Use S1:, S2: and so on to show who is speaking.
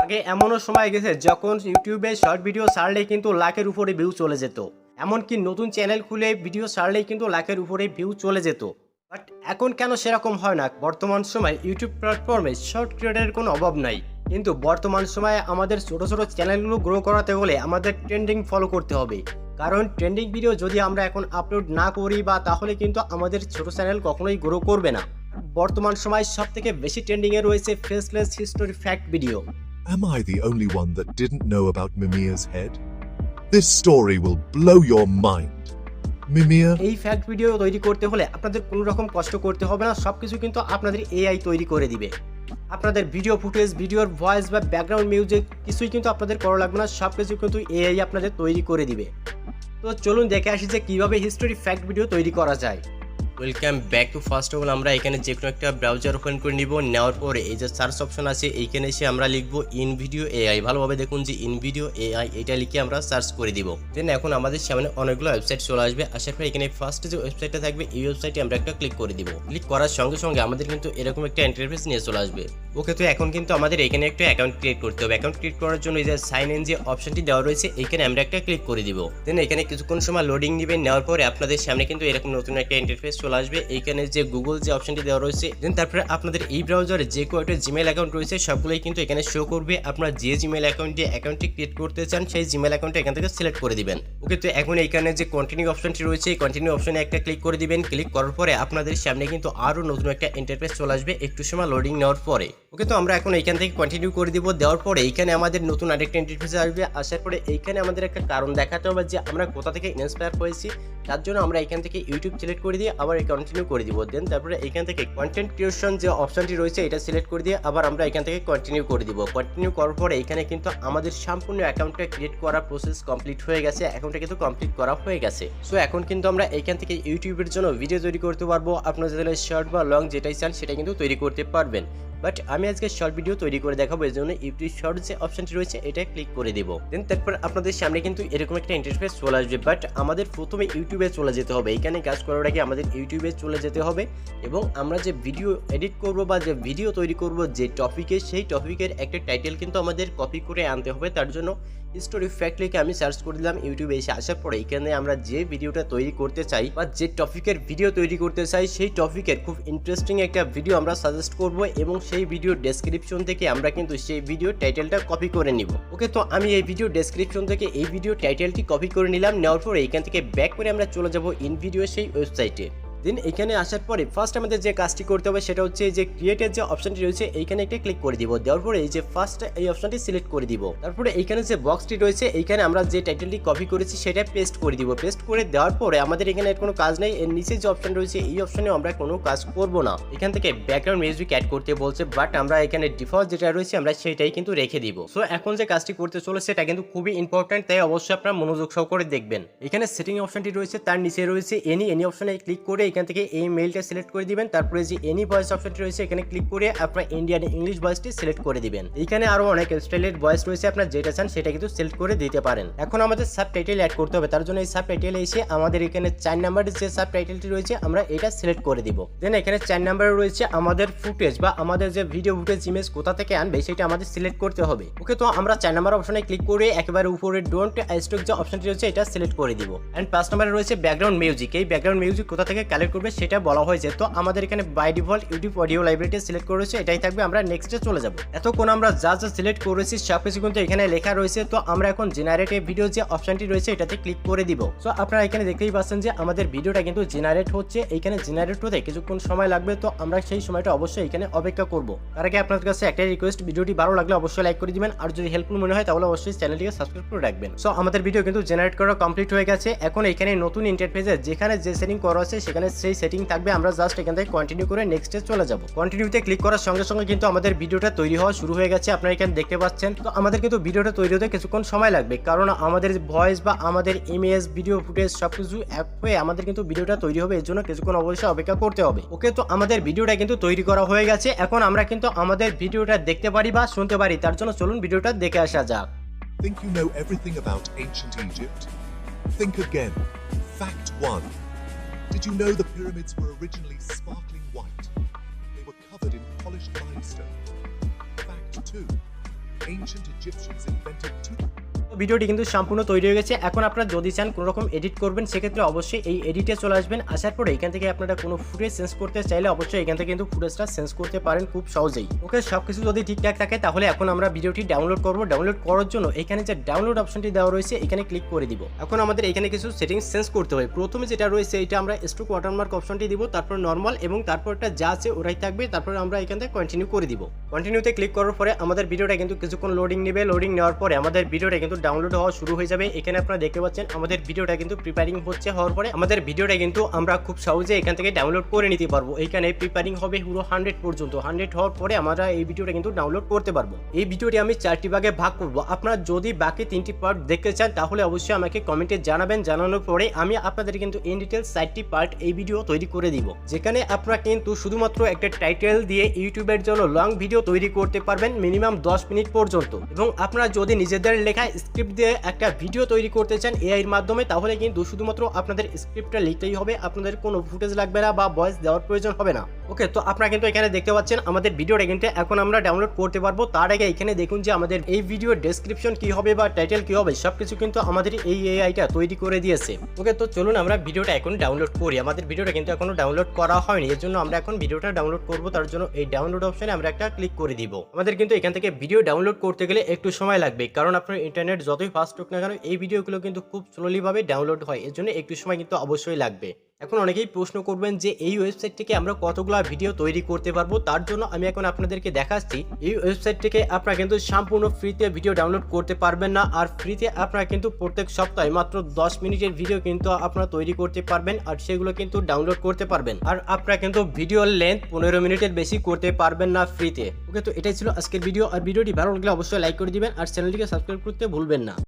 S1: আগে এমনও সময় গেছে যখন ইউটিউবে শর্ট ভিডিও ছাড়লেই কিন্তু লাখের উপরে ভিউ চলে যেত। এমনকি নতুন চ্যানেল খুলে ভিডিও ছাড়লেই কিন্তু লাখের উপরে ভিউ চলে যেত। বাট এখন কেন সেরকম হয় না? বর্তমান সময় ইউটিউব প্ল্যাটফর্মে শর্ট ক্রিয়েটারের কোনো অভাব নাই, কিন্তু বর্তমান সময়ে আমাদের ছোট ছোট চ্যানেলগুলো গ্রো করাতে হলে আমাদের ট্রেন্ডিং ফলো করতে হবে। কারণ ট্রেন্ডিং ভিডিও যদি আমরা এখন আপলোড না করি বা তাহলে কিন্তু আমাদের ছোট চ্যানেল কখনোই গ্রো করবে না। বর্তমান সময় সব থেকে বেশি ট্রেন্ডিংয়ে রয়েছে faceless history fact video.
S2: Am I the only one that didn't know about Mimir's head? This story will blow your mind. Mimir,
S1: এই ফ্যাক্ট ভিডিও তৈরি করতে হলে আপনাদের কোনো রকম কষ্ট করতে হবে না, সব কিছু কিন্তু আপনাদের এআই তৈরি করে দিবে। আপনাদের ভিডিও ফুটেজ, ভিডিওর ভয়েস বা ব্যাকগ্রাউন্ড মিউজিক কিছুই কিন্তু আপনাদের করা লাগবে না, সব কিছু কিন্তু এআই আপনাদের তৈরি করে দিবে। তো চলুন দেখে আসি যে কীভাবে হিস্টোরি ফ্যাক্ট ভিডিও তৈরি করা যায়। Welcome back to first of all আমরা এখানে যে কোনো একটা ব্রাউজার ওপেন করে নিব। নেওয়ার পরে এই যে সার্চ অপশন আছে এইখানে এসে আমরা লিখব ইন ভিডিও এআই। ভালোভাবে দেখুন যে ইন ভিডিও এআই এটা লিখে আমরা সার্চ করে দিব। দেন এখন আমাদের সামনে অনেকগুলো ওয়েবসাইট চলে আসবে। আসার পরে এখানে ফার্স্ট যে ওয়েবসাইটটা থাকবে এই ওয়েবসাইটে আমরা একটা ক্লিক করে দিব। ক্লিক করার সঙ্গে সঙ্গে আমাদের কিন্তু এরকম একটা ইন্টারফেস নিয়ে চলে আসবে। ওকে, তো এখন কিন্তু আমাদের এখানে একটা অ্যাকাউন্ট ক্রিয়েট করতে হবে। অ্যাকাউন্ট ক্রিয়েট করার জন্য এই যে সাইন ইন যে অপশনটি দেওয়া রয়েছে এইখানে আমরা একটা ক্লিক করে দিব। দেন এখানে কিছুক্ষণ সময় লোডিং নেবে। নেওয়ার পরে আপনাদের সামনে কিন্তু এরকম নতুন একটা ইন্টারফেস চলে আসবে। এইখানে যে গুগল যে অপশনটি দেওয়া রয়েছে, দেন তারপরে আপনাদের এই ব্রাউজারে যে কয়টা জিমেল অ্যাকাউন্ট রয়েছে সবগুলোই কিন্তু এখানে শো করবে। আপনারা যে জিমেল অ্যাকাউন্টটি ক্রিয়েট করতে চান সেই জিমেল অ্যাকাউন্টটি এখান থেকে সিলেক্ট করে দিবেন। ওকে, তো এখন এইখানে যে কন্টিনিউ অপশনটি রয়েছে এই কন্টিনিউ অপশনে একটা ক্লিক করে দিবেন। ক্লিক করার পরে আপনাদের সামনে কিন্তু আরও নতুন একটা ইন্টারফেস চলে আসবে একটু সময় লোডিং নেওয়ার পরে। ওকে, তো আমরা এখন এইখান থেকে কন্টিনিউ করে দিব। দেওয়ার পরে এইখানে আমাদের নতুন আরেকটা ইন্টারফেস আসবে। আসার পরে এইখানে আমাদের একটা কারণ দেখাতে হবে যে আমরা কোথা থেকে ইন্সপায়ার হয়েছি। তার জন্য আমরা এখান থেকে ইউটিউব সিলেক্ট করে দিয়ে আবার কন্টিনিউ করে দিব। দেন তারপরে এখান থেকে কন্টেন্ট ক্রিয়েশন যে অপশনটি রয়েছে এটা সিলেক্ট করে দিয়ে আবার আমরা এখান থেকে কন্টিনিউ করে দিব। কন্টিনিউ করার পরে এখানে কিন্তু আমাদের সম্পূর্ণ অ্যাকাউন্টটা ক্রিয়েট করার প্রসেস কমপ্লিট হয়ে গেছে। অ্যাকাউন্টটা কিন্তু কমপ্লিট করা হয়ে গেছে। সো এখন কিন্তু আমরা এখান থেকে ইউটিউবের জন্য ভিডিও তৈরি করতে পারবো। আপনারা যাদের শর্ট বা লং যেটাই চান সেটা কিন্তু তৈরি করতে পারবেন। বাট আমি আজকে শর্ট ভিডিও তৈরি করে দেখাবো, এই জন্য ইউটিউব শর্ট যে অপশনটি রয়েছে এটা ক্লিক করে দেবো। দেন তারপর আপনাদের সামনে কিন্তু এরকম একটা ইন্টারফেস চলে আসবে। বাট আমাদের প্রথমে ইউটিউবে চলে যেতে হবে। এইখানে কাজ করার আগে আমাদের ইউটিউবে চলে যেতে হবে এবং আমরা যে ভিডিও এডিট করব বা যে ভিডিও তৈরি করব যে টপিকে, সেই টপিকের একটা টাইটেল কিন্তু আমাদের কপি করে আনতে হবে। তার জন্য হিস্টোরি ফ্যাক্ট লিখে আমি সার্চ করে দিলাম ইউটিউবে। এসে আসার পরে এখানে আমরা যে ভিডিওটা তৈরি করতে চাই বা যে টপিকের ভিডিও তৈরি করতে চাই সেই টপিকের খুব ইন্টারেস্টিং একটা ভিডিও আমরা সাজেস্ট করব এবং সেই ভিডিও ডেসক্রিপশন থেকে আমরা কিন্তু সেই ভিডিও টাইটেলটা কপি করে নিব। ওকে, তো আমি এই ভিডিও ডেসক্রিপশন থেকে এই ভিডিও টাইটেলটি কপি করে নিলাম। নেওয়ার পরে এইখান থেকে ব্যাক করে আমরা চলে যাব ইন ভিডিও সেই ওয়েবসাইটে। দেন এখানে আসার পরে ফার্স্ট আমাদের যে কাজটি করতে হবে সেটা হচ্ছে যে ক্রিয়েটের যে অপশনটি রয়েছে এইখানে একটা ক্লিক করে দিব। দেওয়ার পরে এই যে ফার্স্ট এই অপশনটি সিলেক্ট করে দিব। তারপরে এইখানে যে বক্সটি রয়েছে এইখানে আমরা যে টাইটেলটি কপি করেছি সেটা পেস্ট করে দিব। পেস্ট করে দেওয়ার পরে আমাদের এখানে কোনো কাজ নেই। এর নিচে যে অপশন রয়েছে এই অপশনে আমরা কোনো কাজ করব না। এখান থেকে ব্যাকগ্রাউন্ড মিউজিক অ্যাড করতে বলছে, বাট আমরা এখানে ডিফল্ট যেটা রয়েছে আমরা সেটাই কিন্তু রেখে দিব। সো এখন যে কাজটি করতে চলেছে সেটা কিন্তু খুবই ইম্পর্টেন্ট, তাই অবশ্যই আপনারা মনোযোগ সহকারে দেখবেন। এখানে সেটিং অপশনটি রয়েছে, তার নিচে রয়েছে এনি অপশনে ক্লিক করে এখান থেকে এই মেলটা সিলেক্ট করে দিবেন। তারপরে যে এনি ভয়েস অপশনটি রয়েছে এখানে ক্লিক করে আপনার ইন্ডিয়ান ইংলিশ ভয়েসটি সিলেক্ট করে দিবেন। এখানে আরো অনেক স্টাইলের ভয়েস রয়েছে, আপনার যেটা চান সেটা কিন্তু সিলেক্ট করে দিতে পারেন। এখন আমাদের সাবটাইটেল অ্যাড করতে হবে। তার জন্য এই সাবটাইটেলে এসে আমাদের এখানে 4 নাম্বারের যে সাবটাইটেলটি রয়েছে আমরা এটা সিলেক্ট করে দিব। দেন এখানে 4 নাম্বারে রয়েছে আমাদের ফুটেজ বা আমাদের যে ভিডিও ফুটেজ ইমেজ কোথা থেকে আনবে সেটা আমাদের সিলেক্ট করতে হবে। ওকে, তো আমরা 4 নাম্বার অপশনে ক্লিক করে একেবারে উপরে ডোন্ট স্টক যে অপশনটি রয়েছে এটা সিলেক্ট করে দিব। এন্ড 5 নাম্বারে রয়েছে ব্যাকগ্রাউন্ড মিউজিক। এই ব্যাকগ্রাউন্ড মিউজিক কোথা থেকে কালেক্ট করবে সেটা বলা হয়েছে। তো আমাদের এখানে বাই ডিফল্ট ইউটিউব অডিও লাইব্রেরিটি সিলেক্ট করেছে, এটাই থাকবে। আমরা নেক্সটে চলে যাব। এতক্ষণ আমরা যা সিলেক্ট করেছি সবকিছু কিন্তু এখানে লেখা রয়েছে। তো আমরা এখন জেনারেট ভিডিও যে অপশনটি রয়েছে এটাতে ক্লিক করে দিব। সো আপনারা এখানে দেখতেই পাচ্ছেন যে আমাদের ভিডিওটা কিন্তু জেনারেট হচ্ছে। এইখানে জেনারেট হতে কিছুক্ষণ সময় লাগবে, তো আমরা সেই সময়টা অবশ্যই এখানে অপেক্ষা করব। তার আগে আপনাদের কাছে একটাই রিকোয়েস্ট, ভিডিওটি ভালো লাগলে অবশ্যই লাইক করে দিবেন, আর যদি হেল্পফুল মনে হয় তাহলে অবশ্যই চ্যানেলটিকে সাবস্ক্রাইব করে রাখবেন। সো আমাদের ভিডিও কিন্তু জেনারেট করা কমপ্লিট হয়ে গেছে। এখন এখানে নতুন ইন্টারফেসে যেখানে যে সেটিং করা আছে সেখানে সেই সেটিং থাকবে। আমরা জাস্ট এখান থেকে কন্টিনিউ করে নেক্সটে চলে যাব। কন্টিনিউতে ক্লিক করার সঙ্গে সঙ্গে কিন্তু আমাদের ভিডিওটা তৈরি হওয়া শুরু হয়ে গেছে, আপনারা এখানে দেখতে পাচ্ছেন। তো আমাদের কিন্তু ভিডিওটা তৈরি হতে কিছুক্ষণ সময় লাগবে, কারণ আমাদের ভয়েস বা আমাদের ইমেজ ভিডিও ফুটেজ সবকিছু অ্যাড হয়ে আমাদের কিন্তু ভিডিওটা তৈরি হবে। এর জন্য কিছুক্ষণ অবশ্যই অপেক্ষা করতে হবে। ওকে, তো আমাদের ভিডিওটা কিন্তু তৈরি করা হয়ে গেছে। এখন আমরা কিন্তু আমাদের ভিডিওটা দেখতে পারি বা শুনতে পারি। তার জন্য চলুন ভিডিওটা দেখে আসা যাক।
S2: think you know everything about ancient Egypt? Think again. Fact 1. Did you know the pyramids were originally sparkling white? They were covered in polished limestone. Fact 2. Ancient Egyptians invented two.
S1: ভিডিওটি কিন্তু সম্পূর্ণ তৈরি হয়ে গেছে। এখন আপনারা যদি চান কোনো রকম এডিট করবেন সেক্ষেত্রে অবশ্যই এই এডিটে চলে আসবেন। আসার পরে এখান থেকে আপনারা কোনো ফুটেজ চেঞ্জ করতে চাইলে অবশ্যই এখান থেকে কিন্তু ফুটেজটা চেঞ্জ করতে পারেন খুব সহজেই। ওকে, সবকিছু যদি ঠিকঠাক থাকে তাহলে এখন আমরা ভিডিওটি ডাউনলোড করব। ডাউনলোড করার জন্য এখানে যে ডাউনলোড অপশনটি দেওয়া রয়েছে এখানে ক্লিক করে দিব। এখন আমাদের এখানে কিছু সেটিংস চেঞ্জ করতে হবে। প্রথমে যেটা রয়েছে এটা আমরা স্ট্রোক ওয়াটারমার্ক অপশনটি দিব, তারপর নর্মাল এবং তারপরটা যা আছে ওরাই থাকবে। তারপর আমরা এখান থেকে কন্টিনিউ করে দিব। কন্টিনিউতে ক্লিক করার পরে আমাদের ভিডিওটা কিন্তু কিছুক্ষণ লোডিং নেবে। লোডিং নেওয়ার পরে আমাদের ভিডিওটা কিন্তু ডাউনলোড হওয়া শুরু হয়ে যাবে। এখানে আপনারা দেখতে পাচ্ছেন আমাদের ভিডিওটা কিন্তু প্রিপেয়ারিং হচ্ছে। হওয়ার পরে আমাদের ভিডিওটা কিন্তু আমরা খুব সহজে এখান থেকে ডাউনলোড করে নিতে পারবো। এখানে প্রিপেয়ারিং হবে পুরো 100 পর্যন্ত। 100 হওয়ার পরে আমরা এই ভিডিওটা কিন্তু ডাউনলোড করতে পারবো। এই ভিডিওটি আমি 4টি ভাগে ভাগ করব। আপনারা যদি বাকি 3টি পার্ট দেখতে চান তাহলে অবশ্যই আমাকে কমেন্টে জানাবেন। জানানোর পরে আমি আপনাদের কিন্তু ইন ডিটেইল 4টি পার্ট এই ভিডিও তৈরি করে দিব, যেখানে আপনারা কিন্তু শুধুমাত্র একটা টাইটেল দিয়ে ইউটিউবের জন্য লং ভিডিও তৈরি করতে পারবেন মিনিমাম 10 মিনিট পর্যন্ত। এবং আপনারা যদি নিজেদের লেখা স্ক্রিপ্ট দিয়ে একটা ভিডিও তৈরি করতে চান এআই এর মাধ্যমে তাহলে কিন্তু শুধুমাত্র আপনাদের স্ক্রিপ্টটা লিখতেই হবে। আপনাদের কোনো ফুটেজ লাগবে না বা ভয়েস দেওয়ার প্রয়োজন হবে না। ওকে, তো আপনারা কিন্তু এখানে দেখতে পাচ্ছেন আমাদের ভিডিওটা কিন্তু এখন আমরা ডাউনলোড করতে পারবো। তার আগে এখানে দেখুন যে আমাদের এই ভিডিওর ডেসক্রিপশন কি হবে বা টাইটেল কি হবে সবকিছু কিন্তু আমাদের এই এআইটা তৈরি করে দিয়েছে। ওকে, তো চলুন আমরা ভিডিওটা এখন ডাউনলোড করি। আমাদের ভিডিওটা কিন্তু এখনো ডাউনলোড করা হয়নি, এর জন্য আমরা এখন ভিডিওটা ডাউনলোড করব। তার জন্য এই ডাউনলোড অপশনে আমরা একটা ক্লিক করে দিব। আমাদের কিন্তু এখান থেকে ভিডিও ডাউনলোড করতে গেলে একটু সময় লাগবে, কারণ আপনার ইন্টারনেট যতই ফাস্ট হোক না কেন এই ভিডিওগুলো কিন্তু খুব স্লোলি ভাবে ডাউনলোড হয়। এর জন্য একটু সময় কিন্তু অবশ্যই লাগবে। এখন অনেকেই প্রশ্ন করবেন যে এই ওয়েবসাইট থেকে আমরা কতগুলো ভিডিও তৈরি করতে পারবো। তার জন্য আমি এখন আপনাদেরকে দেখাচ্ছি। এই ওয়েবসাইট থেকে আপনারা কিন্তু সম্পূর্ণ ফ্রিতে ভিডিও ডাউনলোড করতে পারবেন না। আর ফ্রিতে আপনারা কিন্তু প্রত্যেক সপ্তাহে মাত্র 10 মিনিটের ভিডিও কিন্তু আপনারা তৈরি করতে পারবেন আর সেগুলো কিন্তু ডাউনলোড করতে পারবেন। আর আপনারা কিন্তু ভিডিওর লেন্থ 15 মিনিটের বেশি করতে পারবেন না ফ্রিতে। ওকে, তো এটাই ছিল আজকের ভিডিও। আর ভিডিওটি ভালো লাগলে অবশ্যই লাইক করে দিবেন আর চ্যানেলটিকে সাবস্ক্রাইব করতে ভুলবেন না।